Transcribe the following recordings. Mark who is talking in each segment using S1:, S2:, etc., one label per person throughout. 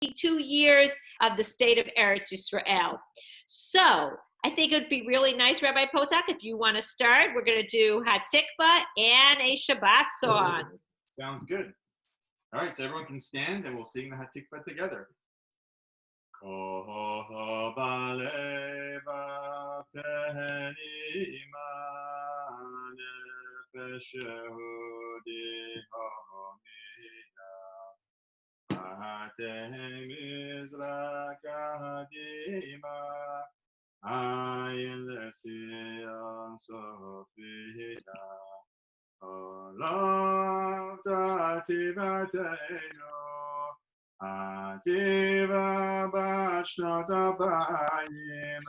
S1: 2 years of the state of Eretz Yisrael. So I think it would be really nice, Rabbi Potak, if you want to start. We're going to do Hatikva and a Shabbat song.
S2: Sounds good. All right, so everyone can stand and we'll sing the Hatikva together. Ativa b'shnot habayim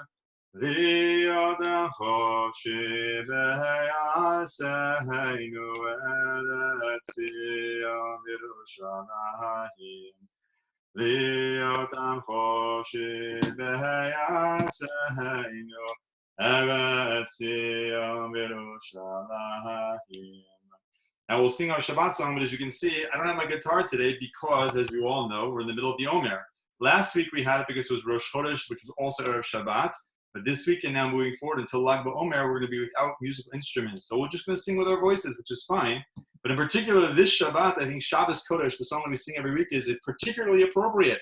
S2: li'od ha'chofshi b'yarseinu eretz Zion v'Yerushalayim li'od ha'chofshi b'yarseinu eretz Zion v'Yerushalayim. Now we'll sing our Shabbat song, but as you can see, I don't have my guitar today because, as you all know, we're in the middle of the Omer. Last week we had it because it was Rosh Chodesh, which was also Erev Shabbat. But this week and now moving forward until Lag BaOmer, we're going to be without musical instruments. So we're just going to sing with our voices, which is fine. But in particular, this Shabbat, I think Shabbos Kodesh, the song that we sing every week, is particularly appropriate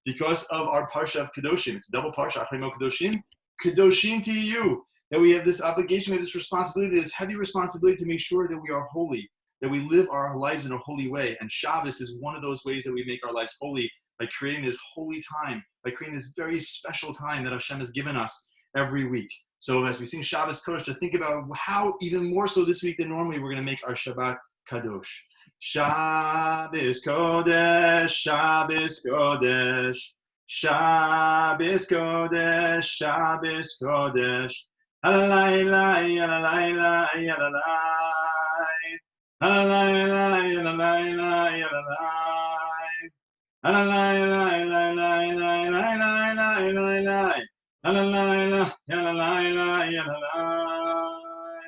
S2: because of our Parsha of Kedoshim. It's a double Parsha, Achrei Kedoshim, Kedoshim to you. That we have this obligation, we have this responsibility, this heavy responsibility to make sure that we are holy, that we live our lives in a holy way. And Shabbos is one of those ways that we make our lives holy by creating this holy time, by creating this very special time that Hashem has given us every week. So as we sing Shabbos Kodesh, to think about how even more so this week than normally, we're going to make our Shabbat Kadosh. Shabbos Kodesh, Shabbos Kodesh, Shabbos Kodesh, Shabbos Kodesh, Halalai, Halalai, Halalai. Halalai, halalai, halalai, halalai, halalai.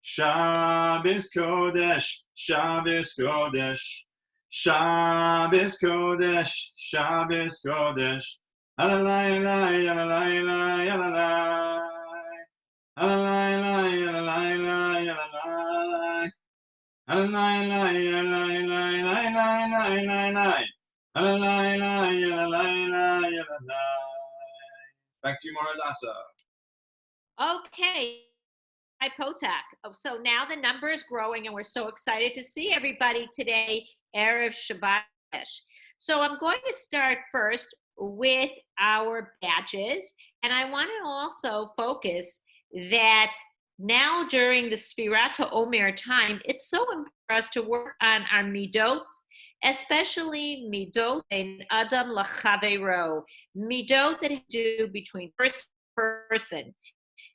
S2: Shabbos Kodesh, Shabbos Kodesh, Shabbos Kodesh, Shabbos Kodesh. Halalai, halalai, halalai, halalai, back to you, Maradasa.
S1: Okay, hi Potak. So now the number is growing and we're so excited to see everybody today, Erev Shabbat. So I'm going to start first with our badges, and I want to also focus that now during the Sfirat HaOmer time, it's so important for us to work on our midot, especially midot in Adam L'Chaveiro, midot that do between person.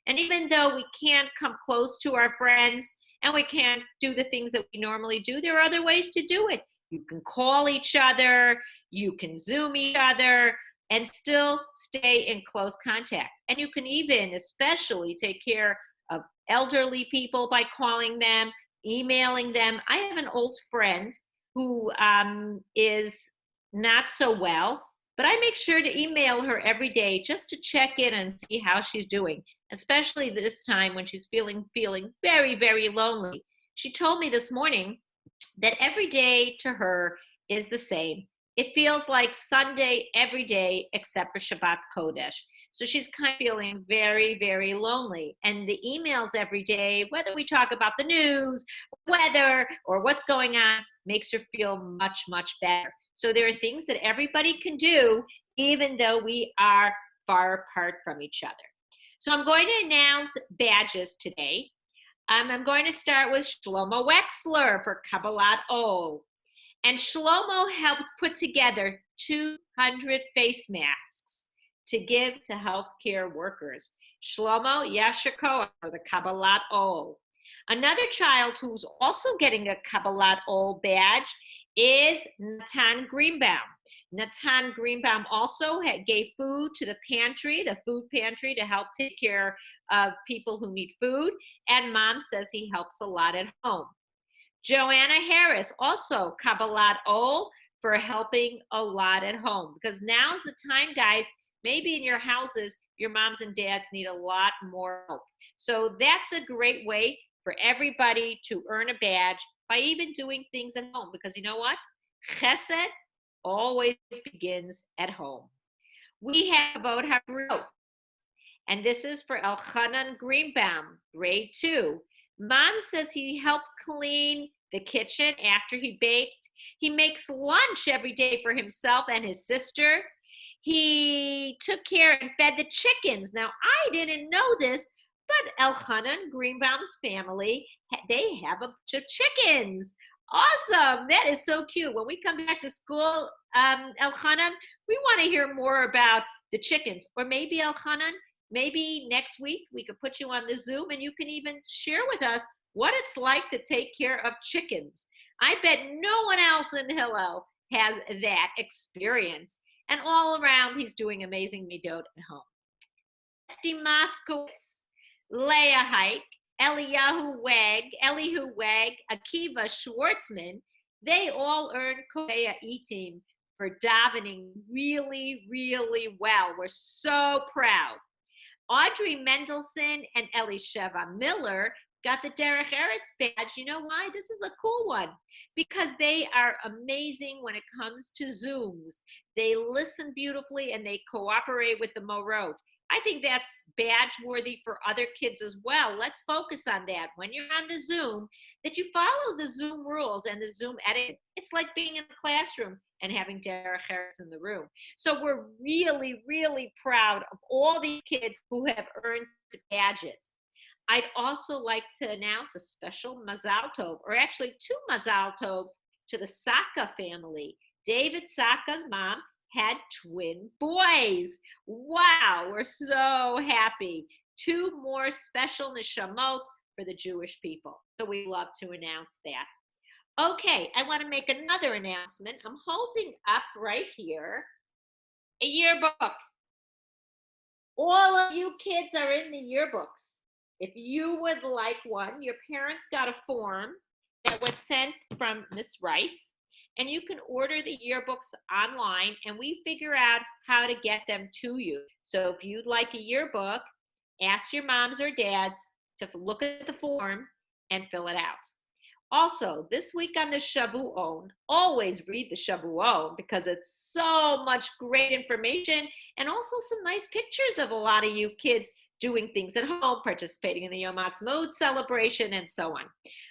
S1: And even though we can't come close to our friends and we can't do the things that we normally do, there are other ways to do it. You can call each other, you can Zoom each other, and still stay in close contact. And you can even especially take care of elderly people by calling them, emailing them. I have an old friend who is not so well, but I make sure to email her every day just to check in and see how she's doing, especially this time when she's feeling very, very lonely. She told me this morning that every day to her is the same. It feels like Sunday every day except for Shabbat Kodesh. So she's kind of feeling very, very lonely. And the emails every day, whether we talk about the news, weather, or what's going on, makes her feel much, much better. So there are things that everybody can do, even though we are far apart from each other. So I'm going to announce badges today. I'm going to start with Shlomo Wexler for Kabbalat Ol. And Shlomo helped put together 200 face masks to give to healthcare workers. Shlomo Yashiko for the Kabbalat Ol. Another child who's also getting a Kabbalat Ol badge is Natan Greenbaum. Natan Greenbaum also gave food to the food pantry, to help take care of people who need food. And mom says he helps a lot at home. Joanna Harris, also Kabbalat Ol for helping a lot at home, because now's the time, guys. Maybe in your houses, your moms and dads need a lot more help. So that's a great way for everybody to earn a badge by even doing things at home, because you know what? Chesed always begins at home. We have about Habrot, and this is for Elchanan Greenbaum, grade 2. Mom says he helped clean the kitchen after he baked. He makes lunch every day for himself and his sister. He took care and fed the chickens. Now, I didn't know this, but Elchanan Greenbaum's family, they have a bunch of chickens. Awesome. That is so cute. When we come back to school, Elchanan, we want to hear more about the chickens. Or maybe, Elchanan, maybe next week we could put you on the Zoom and you can even share with us what it's like to take care of chickens. I bet no one else in Hillel has that experience. And all around, he's doing amazing midot at home. Esty Moskowitz, Leah Hike, Elihu Weg, Akiva Schwartzman, they all earned Korea E-Team for davening really, really well. We're so proud. Audrey Mendelson and Elisheva Miller got the Derech Eretz badge. You know why? This is a cool one, because they are amazing when it comes to Zooms. They listen beautifully and they cooperate with the Morot. I think that's badge worthy for other kids as well. Let's focus on that. When you're on the Zoom, that you follow the Zoom rules and the Zoom etiquette. It's like being in the classroom and having Derech Eretz in the room. So we're really, really proud of all these kids who have earned badges. I'd also like to announce a special Mazal Tov, or actually 2 Mazal Tovs, to the Saka family. David Saka's mom had twin boys. Wow, we're so happy. 2 more special neshamot for the Jewish people. So we love to announce that. Okay, I want to make another announcement. I'm holding up right here a yearbook. All of you kids are in the yearbooks. If you would like one, your parents got a form that was sent from Miss Rice, and you can order the yearbooks online, and we figure out how to get them to you. So if you'd like a yearbook, ask your moms or dads to look at the form and fill it out. Also, this week on the Shavuot, always read the Shavuot because it's so much great information and also some nice pictures of a lot of you kids doing things at home, participating in the Yom Ha'atzmaut celebration, and so on.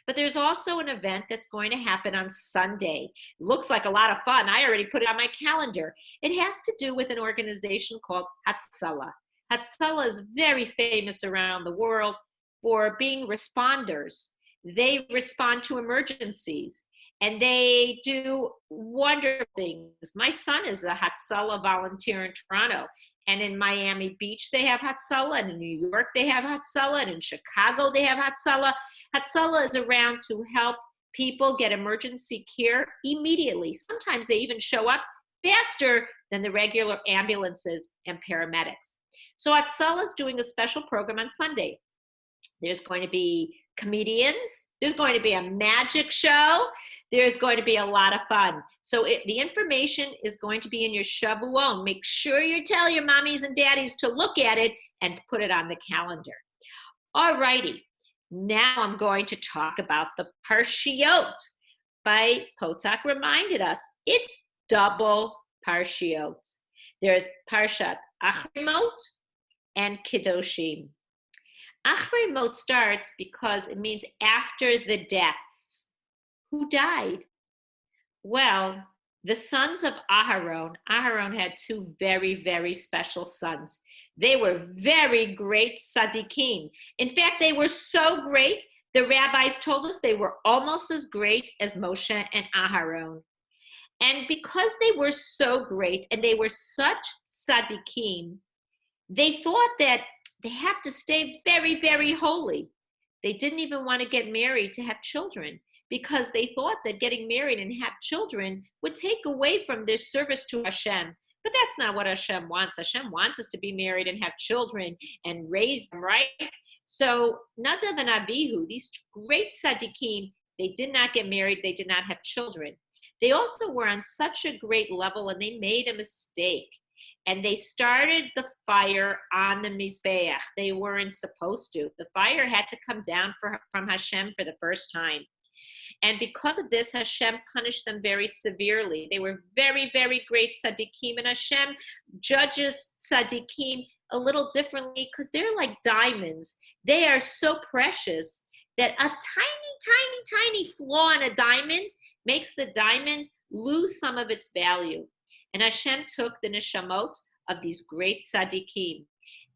S1: But there's also an event that's going to happen on Sunday. It looks like a lot of fun. I already put it on my calendar. It has to do with an organization called Hatzalah. Hatzalah is very famous around the world for being responders. They respond to emergencies and they do wonderful things. My son is a Hatzalah volunteer in Toronto, and in Miami Beach they have Hatzalah, and in New York they have Hatzalah, and in Chicago they have Hatzalah. Hatzalah is around to help people get emergency care immediately. Sometimes they even show up faster than the regular ambulances and paramedics. So Hatzalah is doing a special program on Sunday. There's going to be comedians. There's going to be a magic show. There's going to be a lot of fun. So the information is going to be in your Shavuot. Make sure you tell your mommies and daddies to look at it and put it on the calendar. All righty. Now I'm going to talk about the Parshiot. By Potak reminded us, it's double Parshiot. There's Parshat Achremot and Kedoshim. Achremot starts because it means after the deaths. Who died? Well, the sons of Aharon had 2 very, very special sons. They were very great tzaddikim. In fact, they were so great, the rabbis told us they were almost as great as Moshe and Aharon. And because they were so great and they were such tzaddikim, they thought that they have to stay very, very holy. They didn't even want to get married to have children because they thought that getting married and have children would take away from their service to Hashem. But that's not what Hashem wants. Hashem wants us to be married and have children and raise them, right? So Nadav and Avihu, these great tzaddikim, they did not get married. They did not have children. they also were on such a great level, and they made a mistake. And they started the fire on the Mizbeach. They weren't supposed to. The fire had to come down from Hashem for the first time. And because of this, Hashem punished them very severely. They were very, very great tzaddikim, and Hashem judges tzaddikim a little differently because they're like diamonds. They are so precious that a tiny, tiny, tiny flaw in a diamond makes the diamond lose some of its value. And Hashem took the neshamot of these great tzaddikim.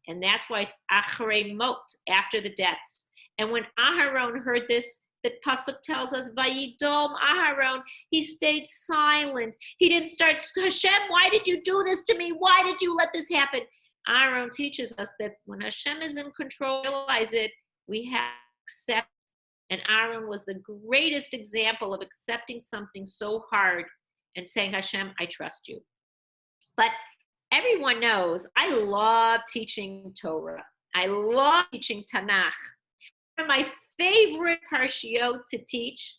S1: And that's why it's achrei mot, after the deaths. And when Aharon heard this, the pasuk tells us, Vayidom Aharon, he stayed silent. He didn't start, Hashem, why did you do this to me? Why did you let this happen? Aharon teaches us that when Hashem is in control, realize it, we have to accept. And Aaron was the greatest example of accepting something so hard and saying, Hashem, I trust you. But everyone knows I love teaching Torah. I love teaching Tanakh. One of my favorite parshiot to teach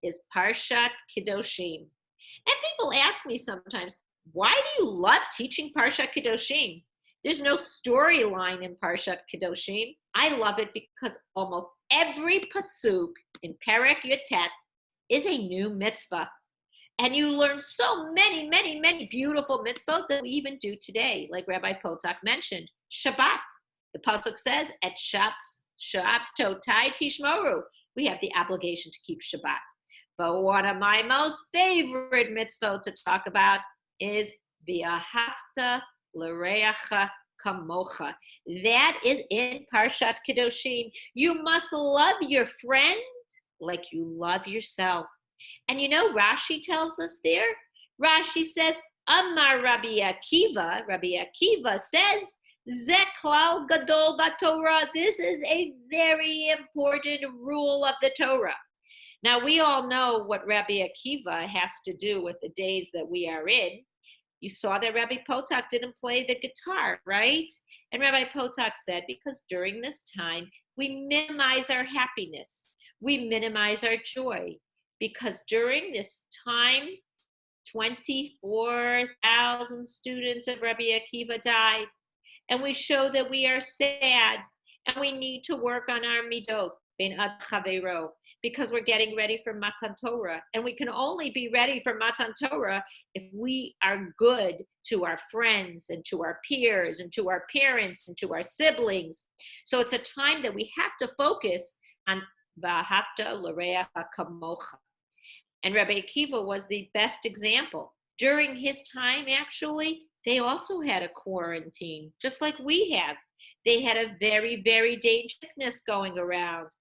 S1: is Parshat Kedoshim. And people ask me sometimes, why do you love teaching Parshat Kedoshim? There's no storyline in Parshat Kedoshim. I love it because almost every pasuk in Perek Yotet is a new mitzvah. And you learn so many, many, many beautiful mitzvot that we even do today, like Rabbi Potok mentioned. Shabbat. The pasuk says, Et Shabtotai Tishmoru. We have the obligation to keep Shabbat. But one of my most favorite mitzvot to talk about is V'ahavta l'reacha kamocha. That is in Parshat Kedoshim. You must love your friend like you love yourself. And you know, Rashi tells us there, Rashi says, Amar Rabbi Akiva says, Zeklal Gadol BaTorah. This is a very important rule of the Torah. Now, we all know what Rabbi Akiva has to do with the days that we are in. You saw that Rabbi Potok didn't play the guitar, right? And Rabbi Potok said, because during this time, we minimize our happiness. We minimize our joy. Because during this time, 24,000 students of Rabbi Akiva died. And we show that we are sad and we need to work on our midot, ben ad chavero, because we're getting ready for Matan Torah. And we can only be ready for Matan Torah if we are good to our friends and to our peers and to our parents and to our siblings. So it's a time that we have to focus on V'ahavta l'reacha kamocha. And Rabbi Akiva was the best example. During his time, actually, they also had a quarantine, just like we have. They had a very, very dangerous sickness going around.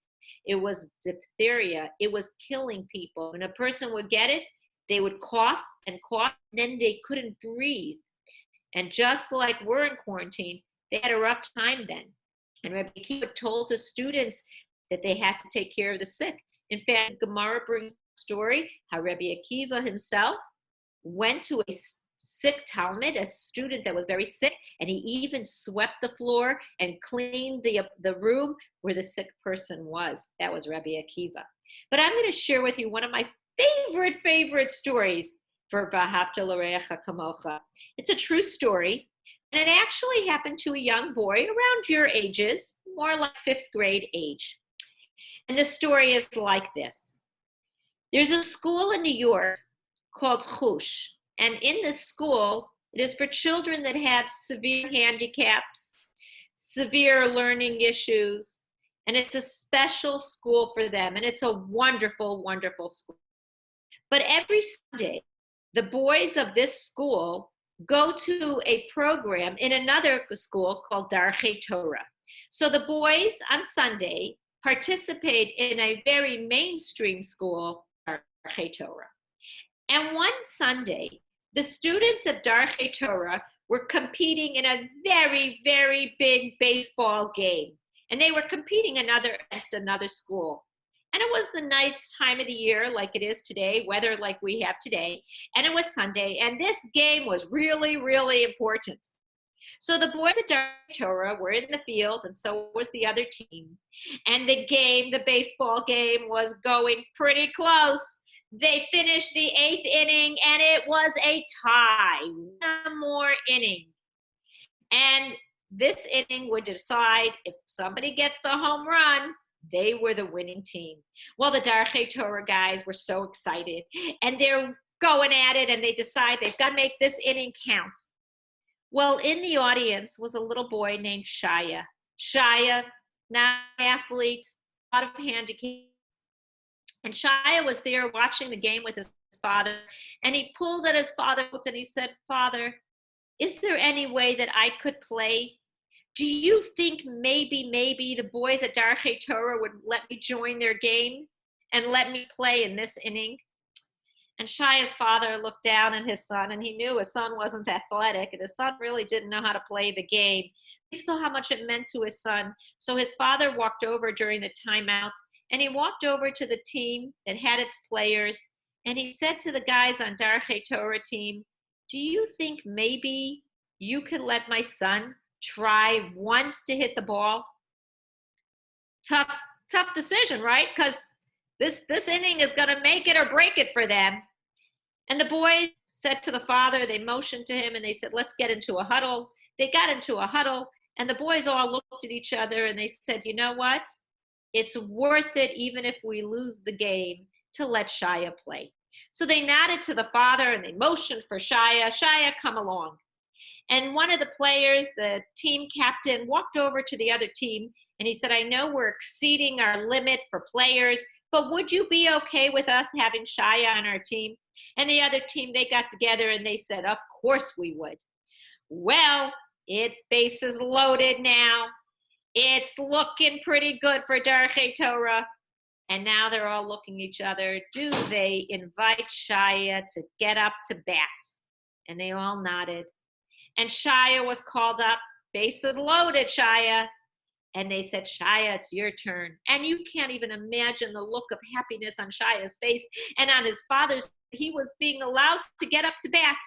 S1: It was diphtheria. It was killing people. When a person would get it, they would cough, and then they couldn't breathe. And just like we're in quarantine, they had a rough time then. And Rabbi Akiva told his students that they had to take care of the sick. In fact, Gemara brings a story how Rabbi Akiva himself went to a sick Talmud, a student that was very sick, and he even swept the floor and cleaned the room where the sick person was. That was Rabbi Akiva. But I'm going to share with you one of my favorite stories for V'ahavta l'reacha kamocha. It's a true story, and it actually happened to a young boy around your ages, more like 5th grade age. And the story is like this. There's a school in New York called Chush. And in this school, it is for children that have severe handicaps, severe learning issues, and it's a special school for them. And it's a wonderful, wonderful school. But every Sunday, the boys of this school go to a program in another school called Darchei Torah. So the boys on Sunday participate in a very mainstream school, Darchei Torah. And one Sunday, the students of Darchei Torah were competing in a very, very big baseball game. And they were competing against another school. And it was the nice time of the year, like it is today, weather like we have today. And it was Sunday. And this game was really, really important. So the boys at Darchei Torah were in the field, and so was the other team. And the baseball game, was going pretty close. They finished the eighth inning, and it was a tie. One more inning. And this inning would decide if somebody gets the home run, they were the winning team. Well, the Darchei Torah guys were so excited, and they're going at it, and they decide they've got to make this inning count. Well, in the audience was a little boy named Shaya. Shaya, not an athlete, a lot of handicap. And Shia was there watching the game with his father, and he pulled at his father and he said, Father, is there any way that I could play? Do you think maybe the boys at Darchei Torah would let me join their game and let me play in this inning? And Shia's father looked down at his son, and he knew his son wasn't athletic, and his son really didn't know how to play the game. He saw how much it meant to his son. So his father walked over during the timeout, and he walked over to the team that had its players, and he said to the guys on Darchei Torah team, do you think maybe you could let my son try once to hit the ball? Tough decision, right? Because this inning is going to make it or break it for them. And the boys said to the father, they motioned to him and they said, let's get into a huddle. They got into a huddle, and the boys all looked at each other and they said, you know what? It's worth it, even if we lose the game, to let Shia play. So they nodded to the father and they motioned for Shia. Shia, come along. And one of the players, the team captain, walked over to the other team and he said, I know we're exceeding our limit for players, but would you be okay with us having Shia on our team? And the other team, they got together and they said, of course we would. Well, it's bases loaded now. It's looking pretty good for Darchei Torah. And now they're all looking at each other. Do they invite Shia to get up to bat? And they all nodded. And Shia was called up. Bases loaded, Shia. And they said, Shia, it's your turn. And you can't even imagine the look of happiness on Shia's face and on his father's. He was being allowed to get up to bat.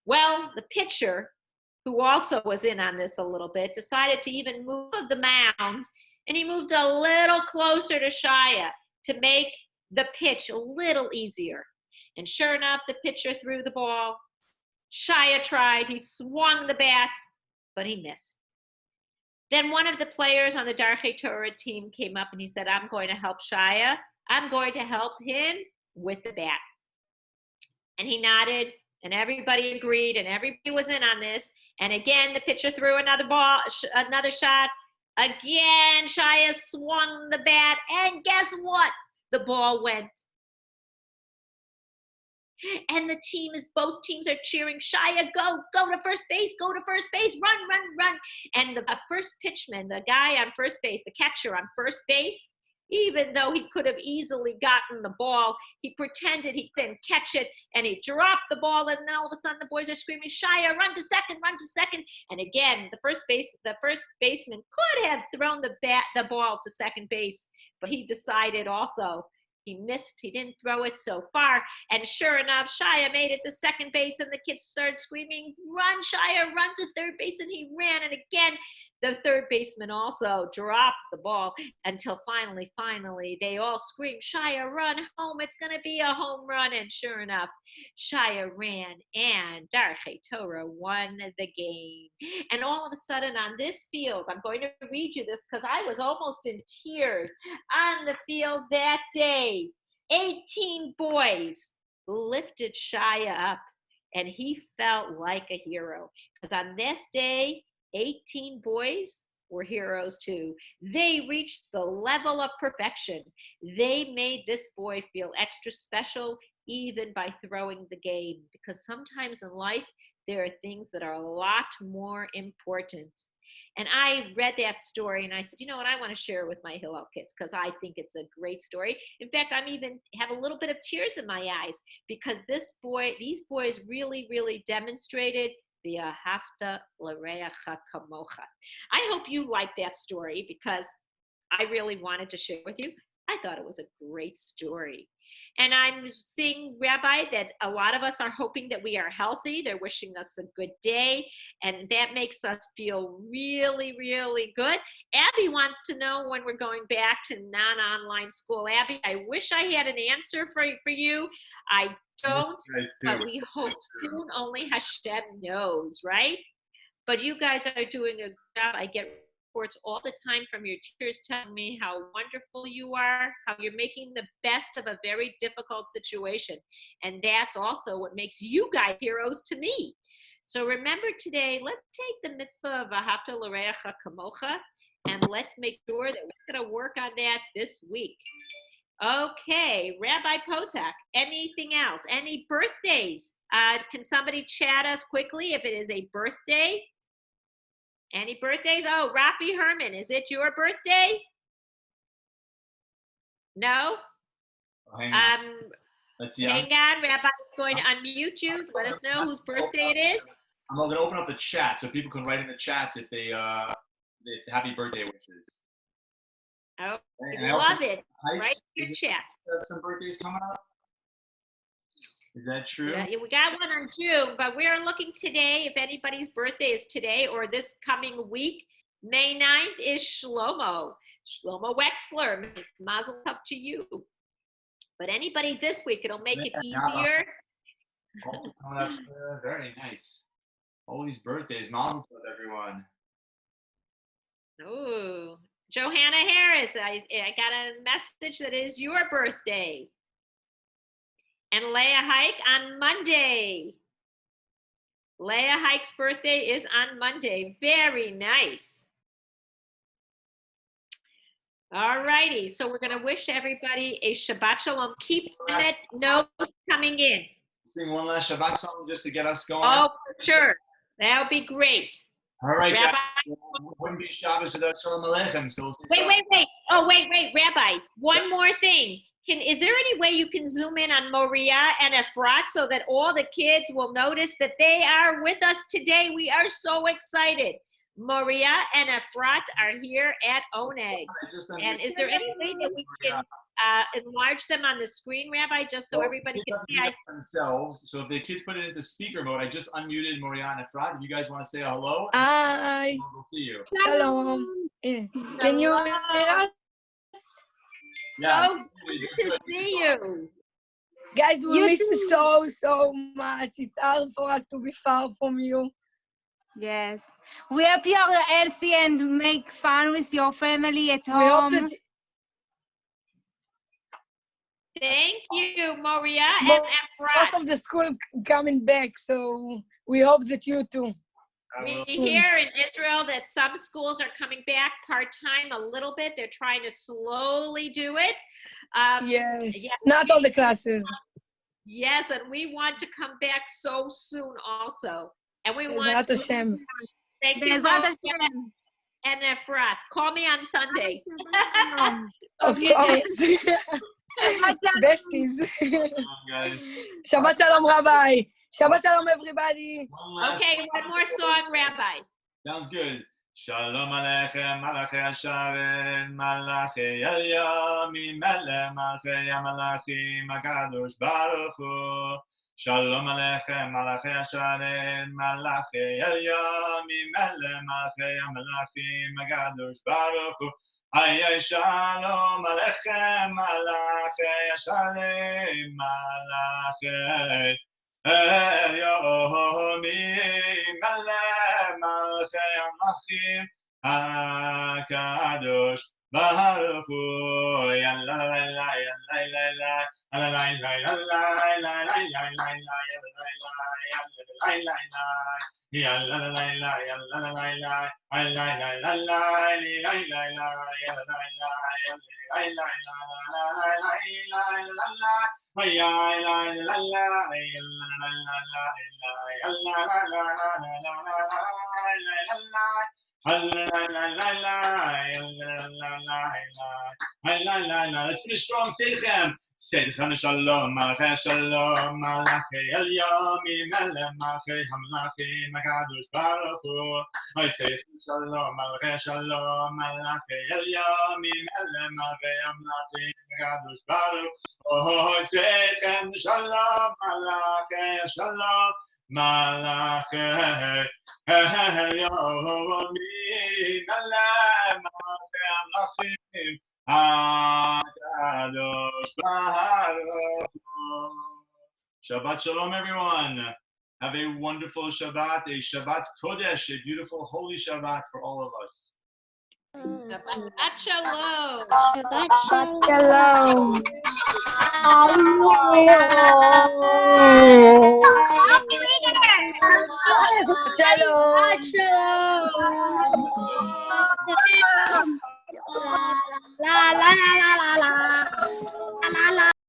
S1: Well, the pitcher, who also was in on this a little bit, decided to even move the mound, and he moved a little closer to Shia to make the pitch a little easier. And sure enough, the pitcher threw the ball. Shia tried. He swung the bat, but he missed. Then one of the players on the Darchei Torah team came up and he said, I'm going to help Shia. I'm going to help him with the bat. And he nodded, and everybody agreed, and everybody was in on this. And again, the pitcher threw another shot. Again, Shia swung the bat, and guess what? The ball went. And both teams are cheering, Shia, go to first base, run. And the first pitchman, the guy on first base, the catcher on first base, even though he could have easily gotten the ball, he pretended he couldn't catch it, and he dropped the ball, and then all of a sudden the boys are screaming, Shia, run to second. And again, the first baseman could have thrown the ball to second base, but he decided also he missed. He didn't throw it so far. And sure enough, Shia made it to second base, and the kids started screaming, run, Shia, run to third base. And he ran. And again, the third baseman also dropped the ball until finally, they all screamed, Shia, run home. It's going to be a home run. And sure enough, Shia ran, and Darchei Torah won the game. And all of a sudden on this field, I'm going to read you this because I was almost in tears. On the field that day, 18 boys lifted Shia up, and he felt like a hero. Because on this day, 18 boys were heroes too. They reached the level of perfection. They made this boy feel extra special even by throwing the game. Because sometimes in life, there are things that are a lot more important. And I read that story and I said, you know what, I want to share it with my Hillel kids because I think it's a great story. In fact, I'm even have a little bit of tears in my eyes because these boys really demonstrated V'ahavta l'reacha kamocha. I hope you like that story because I really wanted to share with you. I thought it was a great story. And I'm seeing, Rabbi, that a lot of us are hoping that we are healthy. They're wishing us a good day. And that makes us feel really, really good. Abby wants to know when we're going back to non-online school. Abby, I wish I had an answer for you. I don't, but we hope soon. Only Hashem knows, right? But you guys are doing a good job. I get reports all the time from your teachers telling me how wonderful you are, how you're making the best of a very difficult situation. And that's also what makes you guys heroes to me. So remember today, let's take the mitzvah of Ahavta L'Reacha Kamocha, and let's make sure that we're going to work on that this week. Okay, Rabbi Potak, anything else? Any birthdays? Can somebody chat us quickly if it is a birthday? Any birthdays? Oh, Rafi Herman, is it your birthday? No?
S3: Oh, hang on. Let's see.
S1: Hang on, Rabbi is going to unmute you. Let us know whose birthday it is.
S3: I'm going to open up the chat so people can write in the chats if they happy birthday wishes.
S1: Oh,
S3: And
S1: I love it. Right in your chat.
S3: Some birthdays coming up? Is that true?
S1: Yeah, we got one on June, but we're looking today, if anybody's birthday is today or this coming week. May 9th is Shlomo Wexler. Mazel tov to you. But anybody this week, it'll make it easier.
S3: Also coming up soon. Very nice. All these birthdays. Mazel tov, everyone.
S1: Oh, Johanna Harris, I got a message that it is your birthday. And Leah Hike on Monday. Leah Hike's birthday is on Monday. Very nice. All righty. So we're going to wish everybody a Shabbat Shalom. Keep it. No coming in.
S3: Sing one last Shabbat song just to get us going.
S1: Oh, for sure. That would be great.
S3: All right,
S1: Rabbi.
S3: guys. Wouldn't be Shabbos without Shalom Aleichem. So
S1: Wait. Oh, wait. Rabbi, one more thing. Is there any way you can zoom in on Moria and Efrat so that all the kids will notice that they are with us today? We are so excited. Moria and Efrat are here at Oneg. And is there any way that we can enlarge them on the screen, Rabbi, just so everybody can see?
S3: Themselves. So if the kids put it into speaker mode, I just unmuted Moria and Efrat. If you guys want to say a hello,
S4: hi.
S3: We'll see you.
S4: Shalom. Can you hear us?
S3: Yeah.
S1: So good to see you.
S4: Guys, we miss you so much. It's hard for us to be far from you.
S5: Yes. We hope you are healthy and make fun with your family at home.
S1: Thank you, Moria and Efrat.
S4: Most of the school coming back, so we hope that you too.
S1: We hear in Israel that some schools are coming back part-time a little bit. They're trying to slowly do it.
S4: Yes, not all the classes.
S1: Yes, and we want to come back so soon also. And we want
S4: to
S1: thank you, and Efrat. Call me on Sunday.
S4: Of course. Besties. Shabbat Shalom, Rabbi. Shabbat Shalom, everybody.
S1: Okay, one more song, Rabbi.
S3: Sounds good. Shalom Aleichem, Malachi Hashavet, Malachi Yamim, Mele, Malachi Yamalachim, Akadosh Baruch Hu. Shalom Aleichem, Malachi Hashavet, Malachi Yamim, Mele, Malachi Yamalachim, Akadosh Baruch Hu. Hayay Shalom Aleichem, Malachi Hashavet, Malachi Yomim Mele Malchei Amachim HaKadosh Baruch Hu Yalla la la la la la la la la Let's finish strong, Tzidchem. Sechen Shalom, Malchei Shalom, Malachei Elyomi, Melech Malchei Hamlachim, HaKadosh Baruch Hu. Oy Sechen Shalom, Malchei Shalom, Malachei Elyomi, Melech Malchei Hamlachim, HaKadosh Baruch Hu. Oy Sechen Shalom, Malachei Shalom, Malachei Elyomi, Melech Malchei Hamlachim, HaKadosh Baruch Hu. Shabbat Shalom, everyone. Have a wonderful Shabbat, a Shabbat Kodesh, a beautiful holy Shabbat for all of us.
S1: Shabbat shalom.
S4: Shalom. Shalom.
S6: La la la